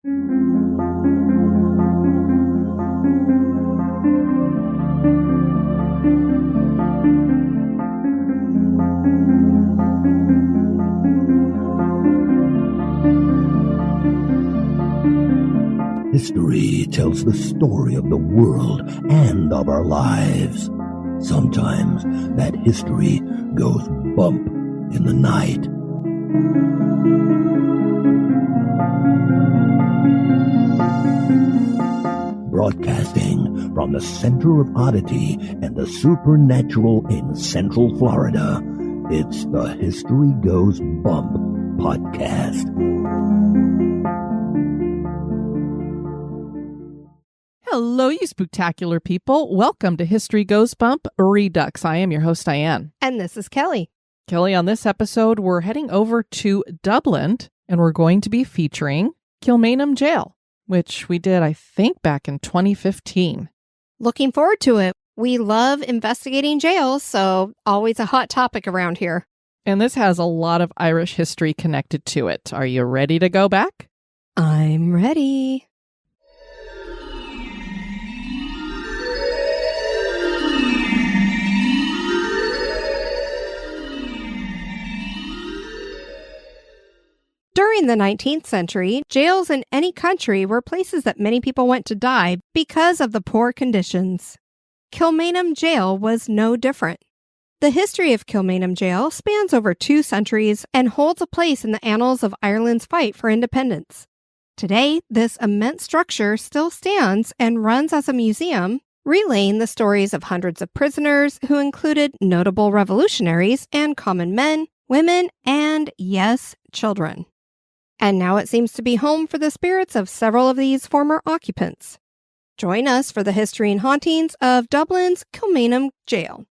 History tells the story of the world and of our lives. Sometimes that history goes bump in the night. Broadcasting from the center of oddity and the supernatural in Central Florida, it's the History Goes Bump podcast. Hello, you spooktacular people. Welcome to History Goes Bump Redux. I am your host, Diane. And this is Kelly. Kelly, on this episode, we're heading over to Dublin, and we're going to be featuring Kilmainham Gaol, which we did, I think, back in 2015. Looking forward to it. We love investigating jails, so always a hot topic around here. And this has a lot of Irish history connected to it. Are you ready to go back? I'm ready. During the 19th century, jails in any country were places that many people went to die because of the poor conditions. Kilmainham Gaol was no different. The history of Kilmainham Gaol spans over 2 centuries and holds a place in the annals of Ireland's fight for independence. Today, this immense structure still stands and runs as a museum, relaying the stories of hundreds of prisoners who included notable revolutionaries and common men, women, and, yes, children. And now it seems to be home for the spirits of several of these former occupants. Join us for the history and hauntings of Dublin's Kilmainham Gaol.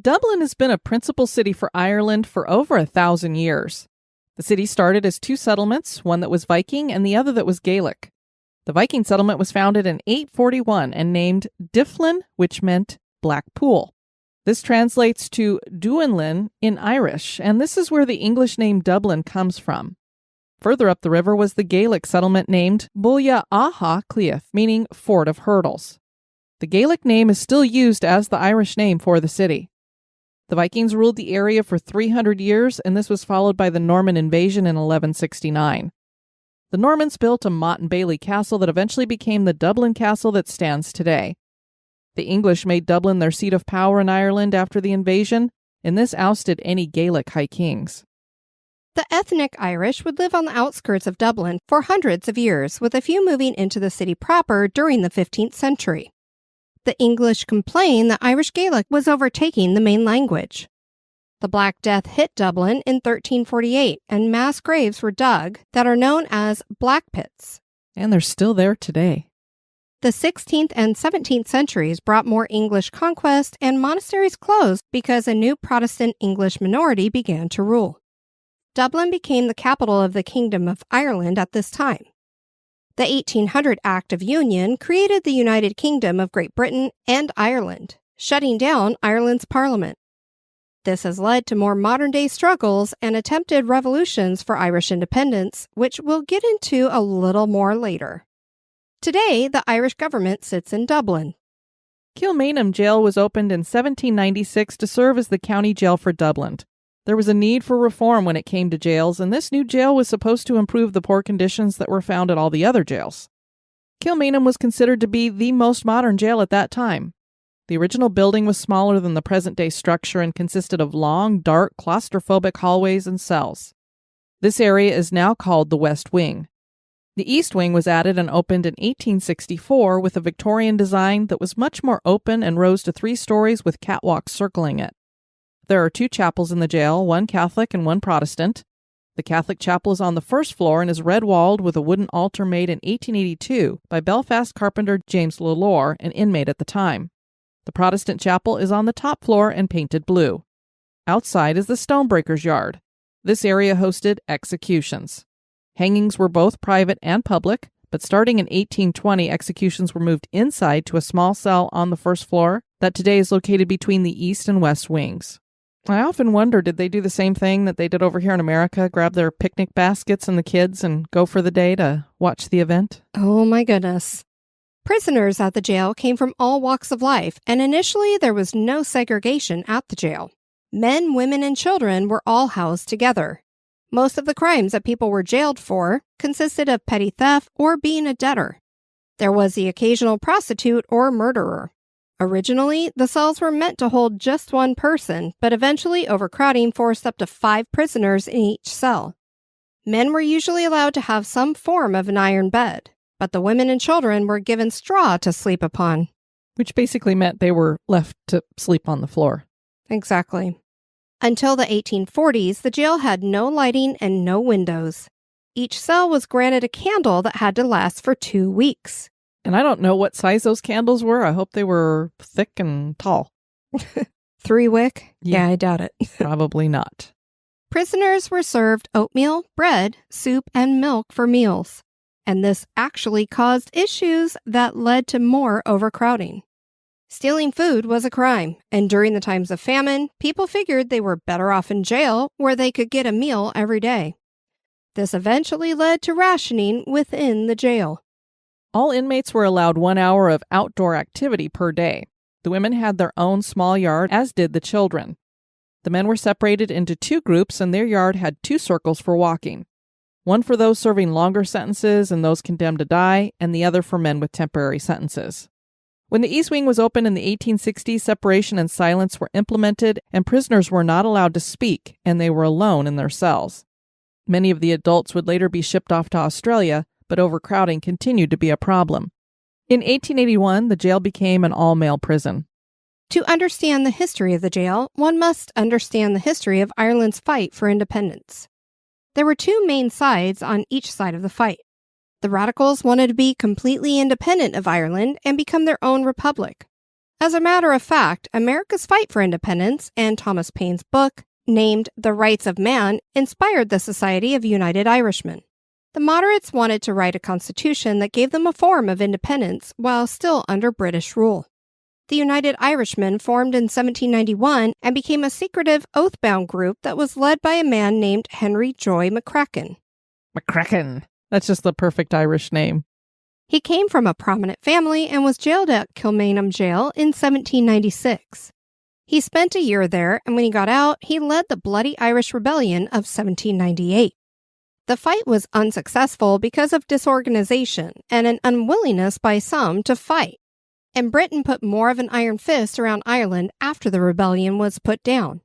Dublin has been a principal city for Ireland for over 1,000 years. The city started as 2 settlements, one that was Viking and the other that was Gaelic. The Viking settlement was founded in 841 and named Dublin, which meant Black Pool. This translates to Duinlin in Irish, and this is where the English name Dublin comes from. Further up the river was the Gaelic settlement named Bulla Aha Cliath, meaning Fort of Hurdles. The Gaelic name is still used as the Irish name for the city. The Vikings ruled the area for 300 years, and this was followed by the Norman invasion in 1169. The Normans built a motte and bailey castle that eventually became the Dublin castle that stands today. The English made Dublin their seat of power in Ireland after the invasion, and this ousted any Gaelic high kings. The ethnic Irish would live on the outskirts of Dublin for hundreds of years, with a few moving into the city proper during the 15th century. The English complained that Irish Gaelic was overtaking the main language. The Black Death hit Dublin in 1348, and mass graves were dug that are known as black pits. And they're still there today. The 16th and 17th centuries brought more English conquest, and monasteries closed because a new Protestant English minority began to rule. Dublin became the capital of the Kingdom of Ireland at this time. The 1800 Act of Union created the United Kingdom of Great Britain and Ireland, shutting down Ireland's parliament. This has led to more modern-day struggles and attempted revolutions for Irish independence, which we'll get into a little more later. Today, the Irish government sits in Dublin. Kilmainham Gaol was opened in 1796 to serve as the county jail for Dublin. There was a need for reform when it came to jails, and this new jail was supposed to improve the poor conditions that were found at all the other jails. Kilmainham was considered to be the most modern jail at that time. The original building was smaller than the present-day structure and consisted of long, dark, claustrophobic hallways and cells. This area is now called the West Wing. The East Wing was added and opened in 1864 with a Victorian design that was much more open and rose to 3 stories with catwalks circling it. There are 2 chapels in the jail, one Catholic and one Protestant. The Catholic chapel is on the first floor and is red-walled with a wooden altar made in 1882 by Belfast carpenter James Lalore, an inmate at the time. The Protestant chapel is on the top floor and painted blue. Outside is the stonebreaker's yard. This area hosted executions. Hangings were both private and public, but starting in 1820, executions were moved inside to a small cell on the first floor that today is located between the east and west wings. I often wonder, did they do the same thing that they did over here in America, grab their picnic baskets and the kids and go for the day to watch the event? Oh my goodness. Prisoners at the jail came from all walks of life, and initially there was no segregation at the jail. Men, women, and children were all housed together. Most of the crimes that people were jailed for consisted of petty theft or being a debtor. There was the occasional prostitute or murderer. Originally, the cells were meant to hold just one person, but eventually overcrowding forced up to 5 prisoners in each cell. Men were usually allowed to have some form of an iron bed, but the women and children were given straw to sleep upon. Which basically meant they were left to sleep on the floor. Exactly. Until the 1840s, the jail had no lighting and no windows. Each cell was granted a candle that had to last for 2 weeks. And I don't know what size those candles were. I hope they were thick and tall. 3 wick? Yeah, I doubt it. Probably not. Prisoners were served oatmeal, bread, soup, and milk for meals. And this actually caused issues that led to more overcrowding. Stealing food was a crime, and during the times of famine, people figured they were better off in jail where they could get a meal every day. This eventually led to rationing within the jail. All inmates were allowed 1 hour of outdoor activity per day. The women had their own small yard, as did the children. The men were separated into 2 groups, and their yard had 2 circles for walking. One for those serving longer sentences and those condemned to die, and the other for men with temporary sentences. When the East Wing was opened in the 1860s, separation and silence were implemented, and prisoners were not allowed to speak, and they were alone in their cells. Many of the adults would later be shipped off to Australia, but overcrowding continued to be a problem. In 1881, the jail became an all-male prison. To understand the history of the jail, one must understand the history of Ireland's fight for independence. There were 2 main sides on each side of the fight. The radicals wanted to be completely independent of Ireland and become their own republic. As a matter of fact, America's fight for independence and Thomas Paine's book, named The Rights of Man, inspired the Society of United Irishmen. The moderates wanted to write a constitution that gave them a form of independence while still under British rule. The United Irishmen formed in 1791 and became a secretive, oath-bound group that was led by a man named Henry Joy McCracken. McCracken. That's just the perfect Irish name. He came from a prominent family and was jailed at Kilmainham Gaol in 1796. He spent a year there, and when he got out, he led the Bloody Irish Rebellion of 1798. The fight was unsuccessful because of disorganization and an unwillingness by some to fight. And Britain put more of an iron fist around Ireland after the rebellion was put down.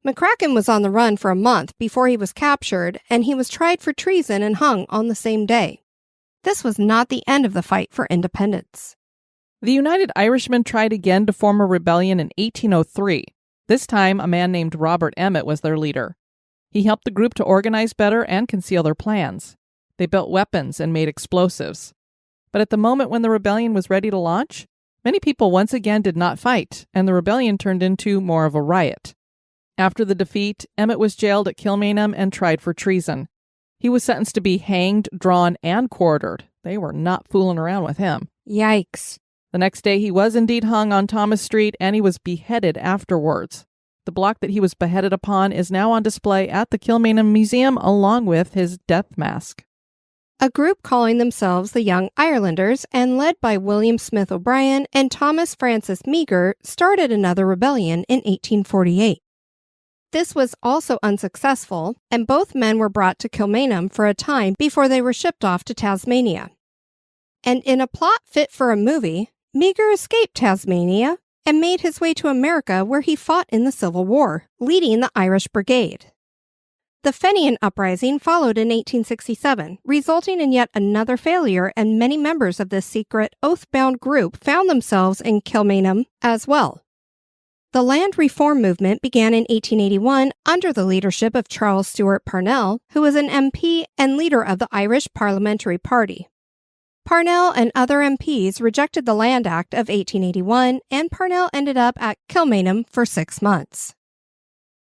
McCracken was on the run for a month before he was captured, and he was tried for treason and hung on the same day. This was not the end of the fight for independence. The United Irishmen tried again to form a rebellion in 1803. This time, a man named Robert Emmet was their leader. He helped the group to organize better and conceal their plans. They built weapons and made explosives. But at the moment when the rebellion was ready to launch, many people once again did not fight, and the rebellion turned into more of a riot. After the defeat, Emmet was jailed at Kilmainham and tried for treason. He was sentenced to be hanged, drawn, and quartered. They were not fooling around with him. Yikes. The next day, he was indeed hung on Thomas Street, and he was beheaded afterwards. The block that he was beheaded upon is now on display at the Kilmainham Museum, along with his death mask. A group calling themselves the Young Irelanders and led by William Smith O'Brien and Thomas Francis Meagher started another rebellion in 1848. This was also unsuccessful, and both men were brought to Kilmainham for a time before they were shipped off to Tasmania. And in a plot fit for a movie, Meagher escaped Tasmania and made his way to America, where he fought in the Civil War, leading the Irish Brigade. The Fenian Uprising followed in 1867, resulting in yet another failure, and many members of this secret, oath-bound group found themselves in Kilmainham as well. The land reform movement began in 1881 under the leadership of Charles Stewart Parnell, who was an MP and leader of the Irish Parliamentary Party. Parnell and other MPs rejected the Land Act of 1881, and Parnell ended up at Kilmainham for 6 months.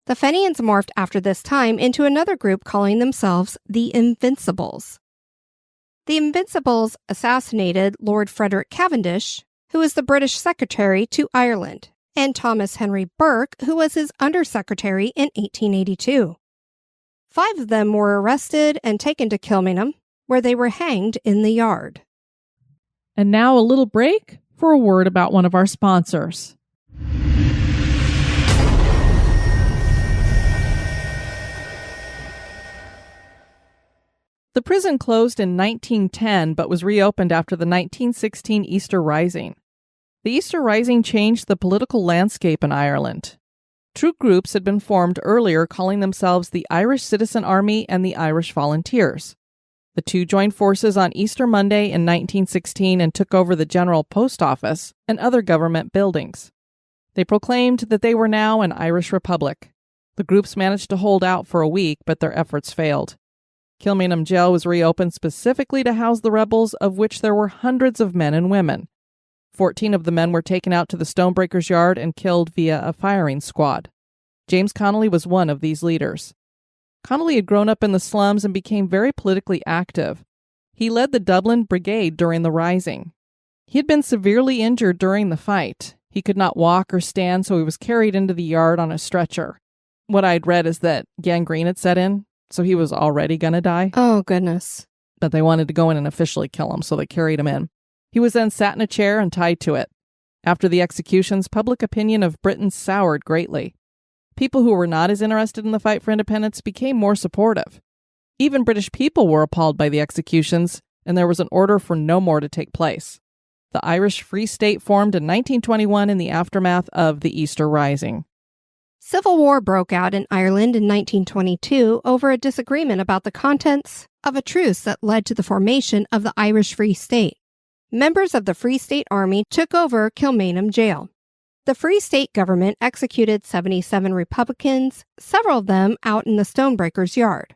The Fenians morphed after this time into another group calling themselves the Invincibles. The Invincibles assassinated Lord Frederick Cavendish, who was the British Secretary to Ireland, and Thomas Henry Burke, who was his undersecretary in 1882. 5 of them were arrested and taken to Kilmainham, where they were hanged in the yard. And now a little break for a word about one of our sponsors. The prison closed in 1910 but was reopened after the 1916 Easter Rising. The Easter Rising changed the political landscape in Ireland. Two groups had been formed earlier calling themselves the Irish Citizen Army and the Irish Volunteers. The two joined forces on Easter Monday in 1916 and took over the General Post Office and other government buildings. They proclaimed that they were now an Irish Republic. The groups managed to hold out for a week, but their efforts failed. Kilmainham Gaol was reopened specifically to house the rebels, of which there were hundreds of men and women. 14 of the men were taken out to the Stonebreakers' Yard and killed via a firing squad. James Connolly was one of these leaders. Connolly had grown up in the slums and became very politically active. He led the Dublin Brigade during the Rising. He had been severely injured during the fight. He could not walk or stand, so he was carried into the yard on a stretcher. What I'd read is that gangrene had set in, so he was already going to die. Oh, goodness. But they wanted to go in and officially kill him, so they carried him in. He was then sat in a chair and tied to it. After the executions, public opinion of Britain soured greatly. People who were not as interested in the fight for independence became more supportive. Even British people were appalled by the executions, and there was an order for no more to take place. The Irish Free State formed in 1921 in the aftermath of the Easter Rising. Civil war broke out in Ireland in 1922 over a disagreement about the contents of a truce that led to the formation of the Irish Free State. Members of the Free State Army took over Kilmainham Gaol. The Free State government executed 77 Republicans, several of them out in the Stonebreakers' Yard.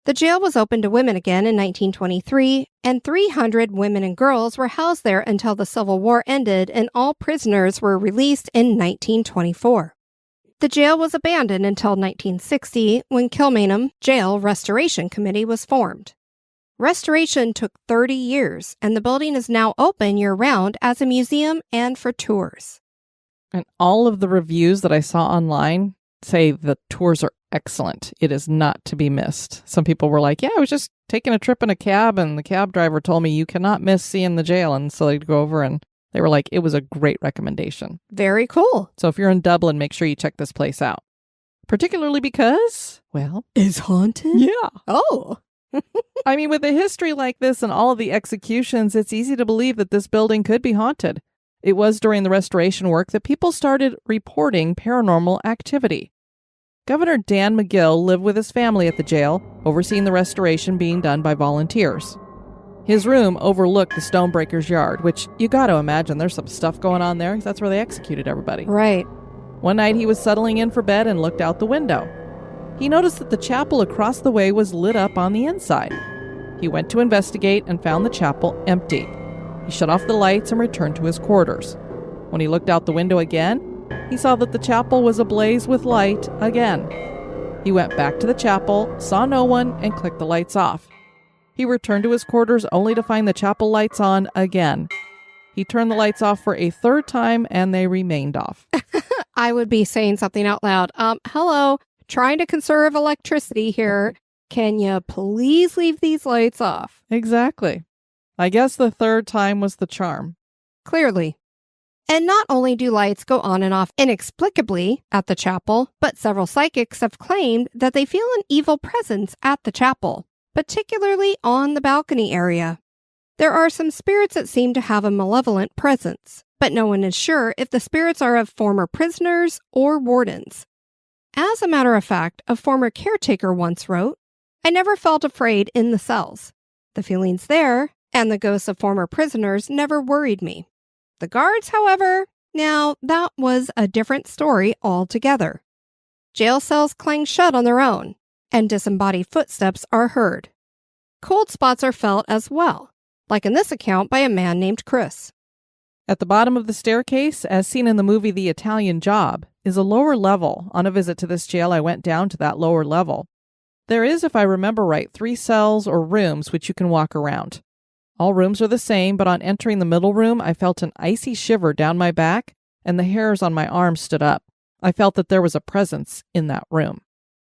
The jail was opened to women again in 1923, and 300 women and girls were housed there until the Civil War ended and all prisoners were released in 1924. The jail was abandoned until 1960 when Kilmainham Gaol Restoration Committee was formed. Restoration took 30 years, and the building is now open year-round as a museum and for tours. And all of the reviews that I saw online say the tours are excellent. It is not to be missed. Some people were like, yeah, I was just taking a trip in a cab, and the cab driver told me you cannot miss seeing the jail. And so they'd go over, and they were like, it was a great recommendation. Very cool. So if you're in Dublin, make sure you check this place out. Particularly because, well, it's haunted? Yeah. Oh. I mean, with a history like this and all of the executions, it's easy to believe that this building could be haunted. It was during the restoration work that people started reporting paranormal activity. Governor Dan McGill lived with his family at the jail, overseeing the restoration being done by volunteers. His room overlooked the Stonebreakers' Yard, which you got to imagine there's some stuff going on there. That's where they executed everybody. Right. One night he was settling in for bed and looked out the window. He noticed that the chapel across the way was lit up on the inside. He went to investigate and found the chapel empty. He shut off the lights and returned to his quarters. When he looked out the window again, he saw that the chapel was ablaze with light again. He went back to the chapel, saw no one, and clicked the lights off. He returned to his quarters only to find the chapel lights on again. He turned the lights off for a third time, and they remained off. I would be saying something out loud. Hello, trying to conserve electricity here. Can you please leave these lights off? Exactly. I guess the third time was the charm. Clearly. And not only do lights go on and off inexplicably at the chapel, but several psychics have claimed that they feel an evil presence at the chapel, particularly on the balcony area. There are some spirits that seem to have a malevolent presence, but no one is sure if the spirits are of former prisoners or wardens. As a matter of fact, a former caretaker once wrote, "I never felt afraid in the cells. The feelings there and the ghosts of former prisoners never worried me. The guards, however, Now, that was a different story altogether. Jail cells clang shut on their own, and disembodied footsteps are heard. Cold spots are felt as well, like in this account by a man named Chris. At the bottom of the staircase, as seen in the movie The Italian Job, is a lower level. On a visit to this jail, I went down to that lower level. There is, if I remember right, 3 cells or rooms which you can walk around. All rooms are the same, but on entering the middle room, I felt an icy shiver down my back, and the hairs on my arms stood up. I felt that there was a presence in that room.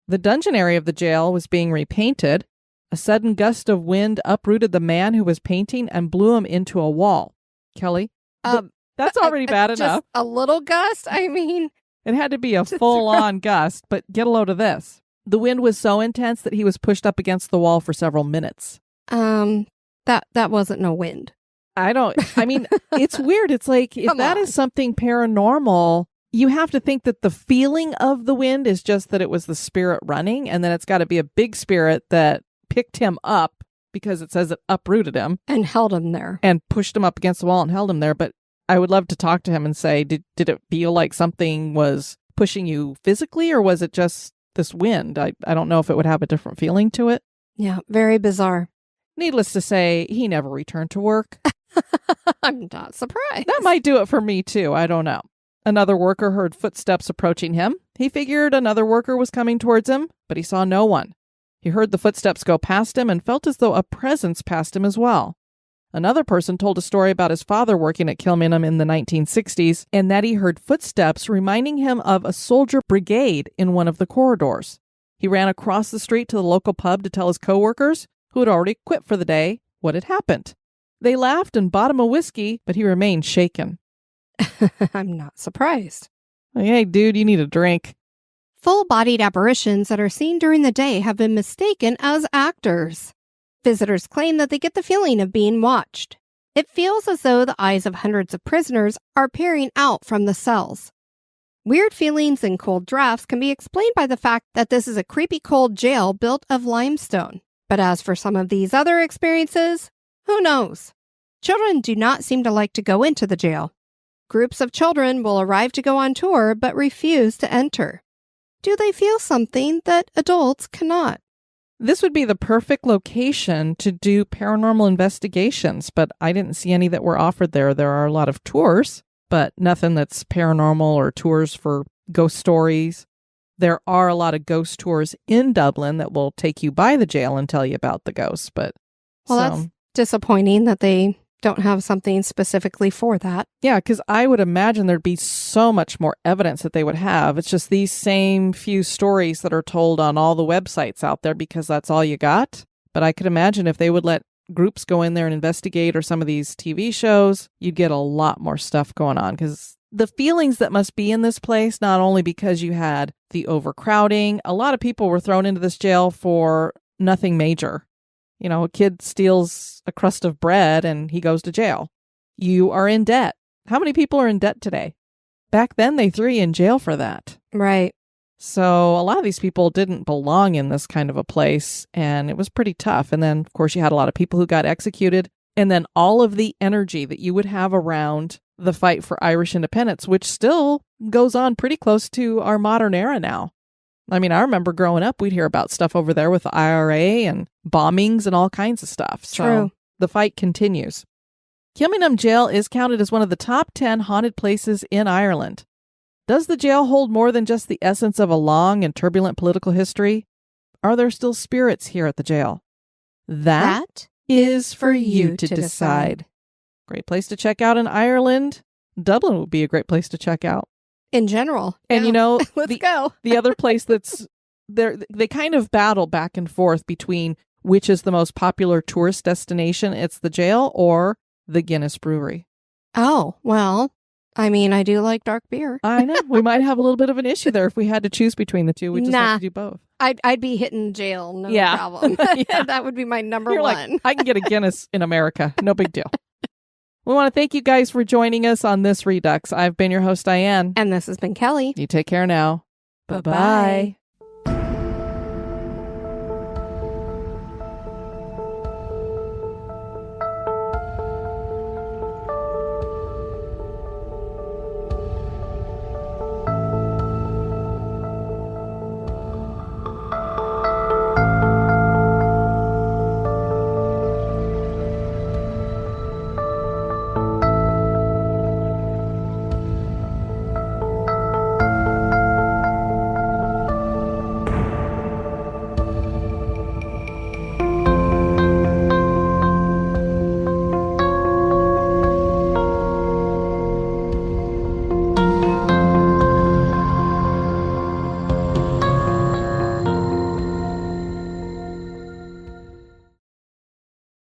The dungeon area of the jail was being repainted. A sudden gust of wind uprooted the man who was painting and blew him into a wall. Kelly? That's already bad enough. Just a little gust? I mean... It had to be a full-on gust, but get a load of this. The wind was so intense that he was pushed up against the wall for several minutes. That wasn't no wind. It's weird. It's like, if that is something paranormal, you have to think that the feeling of the wind is just that it was the spirit running, and then it's got to be a big spirit that picked him up, because it says it uprooted him. And held him there. And pushed him up against the wall and held him there. But I would love to talk to him and say, did it feel like something was pushing you physically, or was it just this wind? I don't know if it would have a different feeling to it. Yeah, very bizarre. Needless to say, he never returned to work. I'm not surprised. That might do it for me, too. I don't know. Another worker heard footsteps approaching him. He figured another worker was coming towards him, but he saw no one. He heard the footsteps go past him and felt as though a presence passed him as well. Another person told a story about his father working at Kilmainham in the 1960s, and that he heard footsteps reminding him of a soldier brigade in one of the corridors. He ran across the street to the local pub to tell his coworkers, who had already quit for the day, what had happened. They laughed and bought him a whiskey, but he remained shaken. I'm not surprised. Hey, dude, you need a drink. Full-bodied apparitions that are seen during the day have been mistaken as actors. Visitors claim that they get the feeling of being watched. It feels as though the eyes of hundreds of prisoners are peering out from the cells. Weird feelings and cold drafts can be explained by the fact that this is a creepy cold jail built of limestone. But as for some of these other experiences, who knows? Children do not seem to like to go into the jail. Groups of children will arrive to go on tour but refuse to enter. Do they feel something that adults cannot? This would be the perfect location to do paranormal investigations, but I didn't see any that were offered there. There are a lot of tours, but nothing that's paranormal or tours for ghost stories. There are a lot of ghost tours in Dublin that will take you by the jail and tell you about the ghosts, but... That's disappointing that they don't have something specifically for that. Yeah, because I would imagine there'd be so much more evidence that they would have. It's just these same few stories that are told on all the websites out there because that's all you got. But I could imagine if they would let groups go in there and investigate, or some of these TV shows, you'd get a lot more stuff going on, because the feelings that must be in this place, not only because you had the overcrowding, a lot of people were thrown into this jail for nothing major. You know, a kid steals a crust of bread and he goes to jail. You are in debt. How many people are in debt today? Back then, they threw you in jail for that. Right. So a lot of these people didn't belong in this kind of a place, and it was pretty tough. And then, of course, you had a lot of people who got executed. And then all of the energy that you would have around the fight for Irish independence, which still goes on pretty close to our modern era now. I mean, I remember growing up, we'd hear about stuff over there with the IRA and bombings and all kinds of stuff. So True. The fight continues. Kilmainham Jail is counted as one of the top 10 haunted places in Ireland. Does the jail hold more than just the essence of a long and turbulent political history? Are there still spirits here at the jail? That is for you to decide. Great place to check out in Ireland. Dublin would be a great place to check out. In general. And, yeah. you know, Let's go. The other place that's there, they kind of battle back and forth between which is the most popular tourist destination. It's the jail or the Guinness Brewery. Oh, well, I mean, I do like dark beer. I know. We might have a little bit of an issue there if we had to choose between the two. We just have to do both. I'd be hitting jail, no Yeah. problem. Yeah. That would be my number You're one. like, I can get a Guinness in America. No big deal. We want to thank you guys for joining us on this Redux. I've been your host, Diane. And this has been Kelly. You take care now. Bye-bye. Bye-bye.